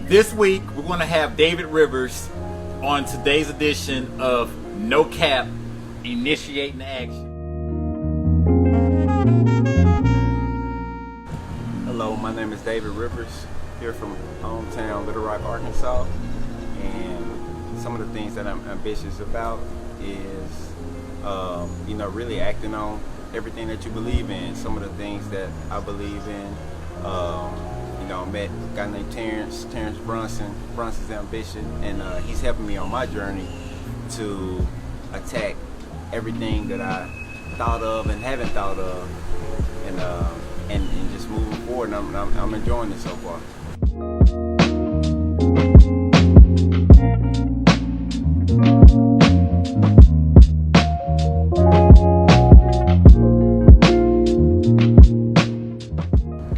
This week, we're going to have David Rivers on today's edition of No Cap, Initiating Action. Hello, my name is David Rivers, here from hometown Little Rock, Arkansas. And some of the things that I'm ambitious about is, really acting on everything that you believe in. Some of the things that I believe in. I met a guy named Terence Bronson's Ambition, and he's helping me on my journey to attack everything that I thought of and haven't thought of, and just moving forward. And I'm enjoying it so far.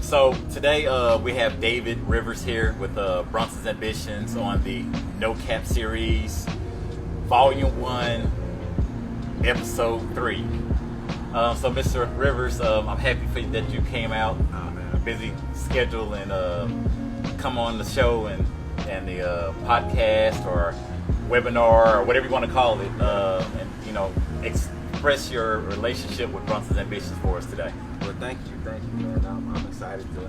So today we have David Rivers here with BRONSON'S Ambitions on the No Cap series, Volume 1, Episode 3. So Mr. Rivers, I'm happy for you that you came out, a busy schedule, and come on the show and the podcast or webinar or whatever you want to call it, and express your relationship with BRONSON'S Ambitions for us today. Well, thank you, man. I'm excited to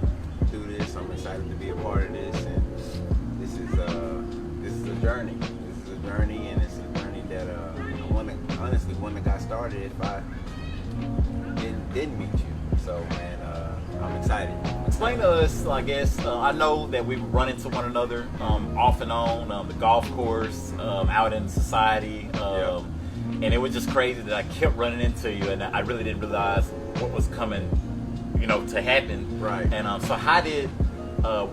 do this. I'm excited to be a part of this, and this is a journey. This is a journey, and it's a journey that I wouldn't have got started if I didn't meet you. So, man, I'm excited. Explain to us, I guess. I know that we run into one another off and on the golf course, out in society, and it was just crazy that I kept running into you, and I really didn't realize what was coming, to happen. Right. And so how did,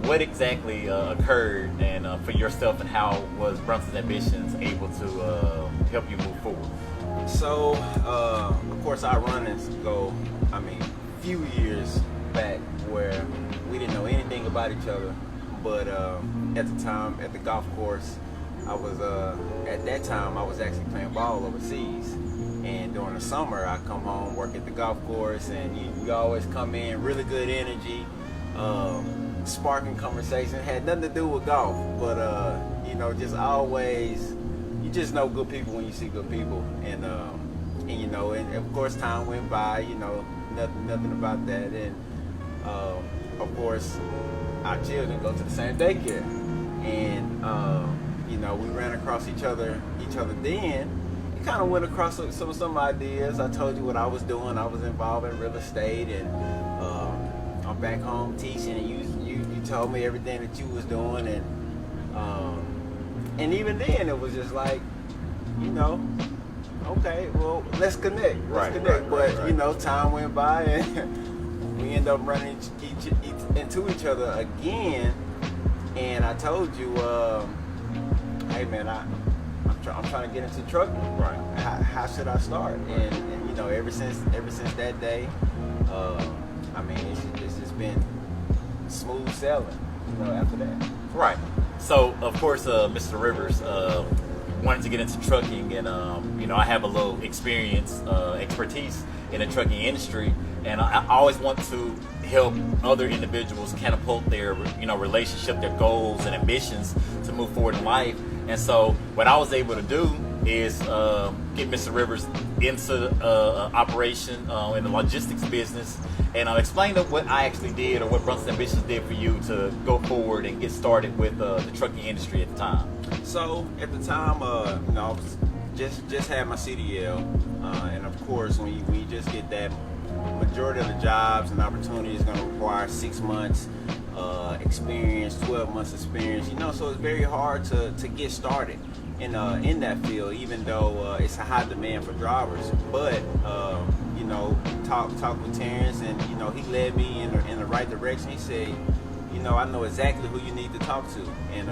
what exactly occurred, and for yourself, and how was BRONSON'S Ambitions able to help you move forward? So, of course, our runnings go, a few years back where we didn't know anything about each other, but at the time, at the golf course, I was actually playing ball overseas. And during the summer, I come home, work at the golf course, and you always come in, really good energy, sparking conversation. Had nothing to do with golf, but just always, you just know good people when you see good people. And of course, time went by, nothing about that. And of course, our children go to the same daycare, and we ran across each other then. Kind of went across some ideas. I told you what I was doing. I was involved in real estate, and I'm back home teaching, and you told me everything that you was doing, and even then it was just like, okay, well, let's connect. Let's connect. But time went by, and we ended up running into each other again, and I told you, hey man, I'm trying to get into trucking. Right. How should I start? And ever since that day, it's just been smooth sailing. After that. Right. So of course, Mr. Rivers wanted to get into trucking, and I have a little expertise in the trucking industry, and I always want to help other individuals catapult their relationship, their goals and ambitions to move forward in life. And so what I was able to do is get Mr. Rivers into operation in the logistics business, and explain what I actually did, or what BRONSON'S Ambitions did for you to go forward and get started with the trucking industry at the time. So at the time, I was just had my CDL, and of course when you just get that, majority of the jobs and opportunities is going to require 6 months experience, 12 months experience, so it's very hard to get started in that field, even though it's a high demand for drivers. But talk with Terence, and he led me in the right direction. He said, I know exactly who you need to talk to, and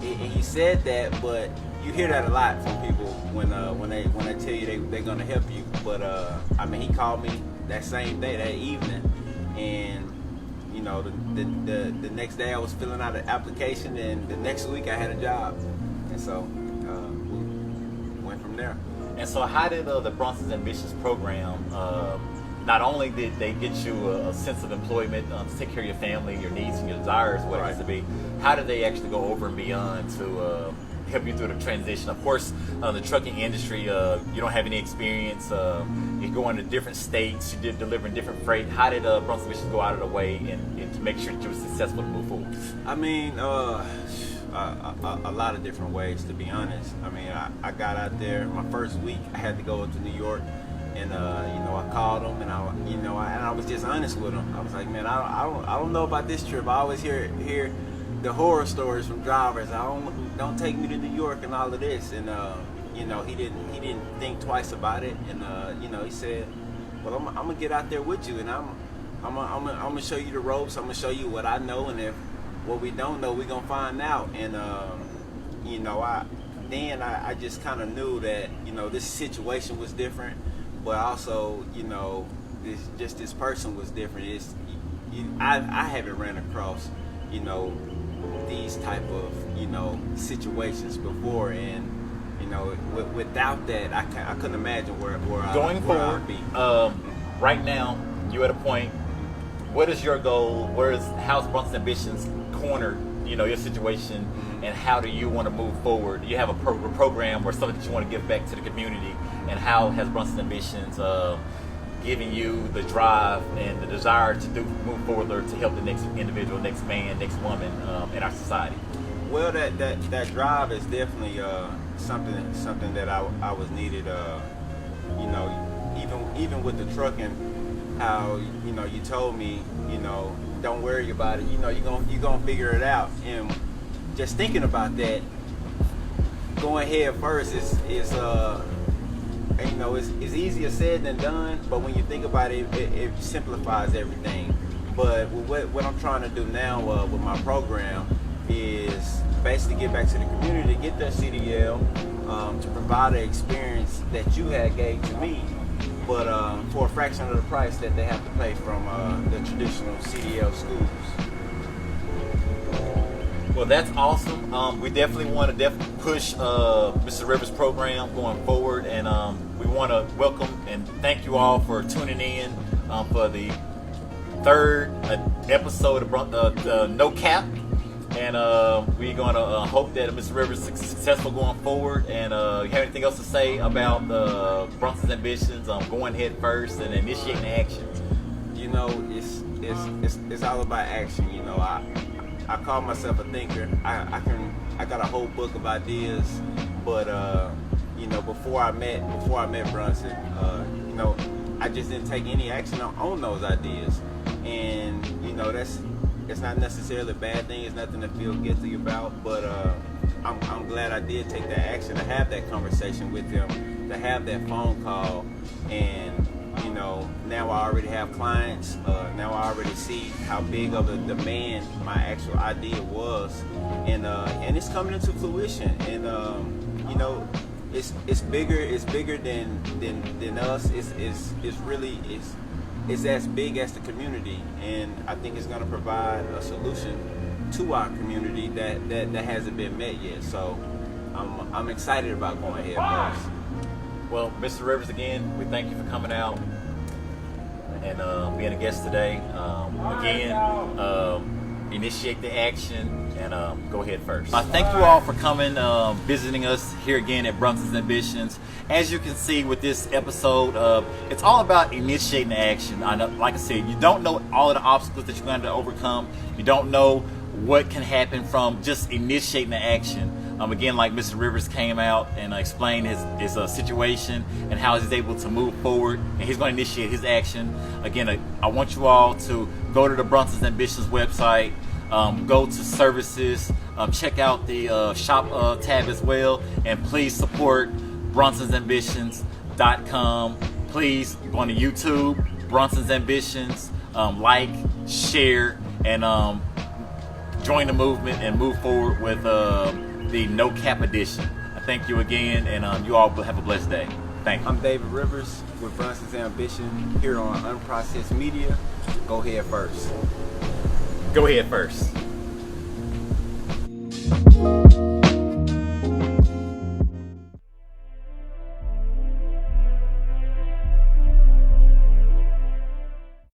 he said that, but you hear that a lot from people when they tell you they're gonna help you. But he called me that same day, that evening, and the next day I was filling out an application, and the next week I had a job, and so we went from there. And so how did the BRONSON'S Ambitions program not only did they get you a sense of employment to take care of your family, your needs and your desires, what it needs to be, how did they actually go over and beyond to help you through the transition? Of course, the trucking industry, you don't have any experience. You go into different states, you did delivering different freight. How did Bronson's Ambitions go out of the way and to make sure that you were successful to move forward? I mean, a lot of different ways, to be honest. I mean, I got out there my first week. I had to go to New York, and I called them, and I was just honest with them. I was like, man, I don't know about this trip. I always hear the horror stories from drivers. Don't take me to New York and all of this. And he didn't think twice about it. And he said, well, I'm gonna get out there with you, and I'm gonna show you the ropes. I'm gonna show you what I know, and if what we don't know, we're gonna find out. And I just kind of knew that this situation was different, but also this person was different. I haven't ran across these type of situations before, and without that, I couldn't imagine where going forward I'd be. Right now, you're at a point. What is your goal? How's Bronson's Ambitions cornered your situation, and how do you want to move forward? Do you have a program or something that you want to give back to the community, and how has Bronson's Ambitions giving you the drive and the desire to move forward to help the next individual, next man, next woman in our society? Well, that drive is definitely something that I was needed. Even with the trucking, how you told me don't worry about it. You're gonna figure it out. And just thinking about that, going head first is it's easier said than done. But when you think about it, it simplifies everything. But what I'm trying to do now with my program is basically get back to the community, get that CDL, to provide an experience that you had gave to me, but for a fraction of the price that they have to pay from the traditional CDL schools. Well, that's awesome. We definitely want to push Mr. Rivers' program going forward, and we want to welcome and thank you all for tuning in for the third episode of No Cap. And we're going to hope that Mr. Rivers is successful going forward. And you have anything else to say about Bronson's Ambitions, going head first and initiating action? It's all about action. I call myself a thinker. I got a whole book of ideas, but before I met Bronson, I just didn't take any action on those ideas, and it's not necessarily a bad thing. It's nothing to feel guilty about, but I'm glad I did take that action to have that conversation with him, to have that phone call, and now I already have clients. Now I already see how big of a demand my actual idea was, and it's coming into fruition. And it's bigger than us. It's as big as the community, and I think it's going to provide a solution to our community that hasn't been met yet. So I'm excited about going ahead first. Well, Mr. Rivers, again, we thank you for coming out and being a guest today. Initiate the action and go ahead first. Thank you all for coming, visiting us here again at Bronson's Ambitions. As you can see with this episode, it's all about initiating the action. Like I said, you don't know all of the obstacles that you're going to overcome. You don't know what can happen from just initiating the action. Again, like Mr. Rivers came out and explained his situation and how he's able to move forward, and he's going to initiate his action. Again, I want you all to go to the Bronson's Ambitions website, go to services, check out the shop tab as well, and please support Bronson'sAmbitions.com. Please go on to YouTube, Bronson's Ambitions, like, share, and join the movement and move forward with the No Cap edition. I thank you again, and you all have a blessed day. Thank you. I'm David Rivers with Bronson's Ambition here on Unprocessed Media. Go ahead first. Go ahead first.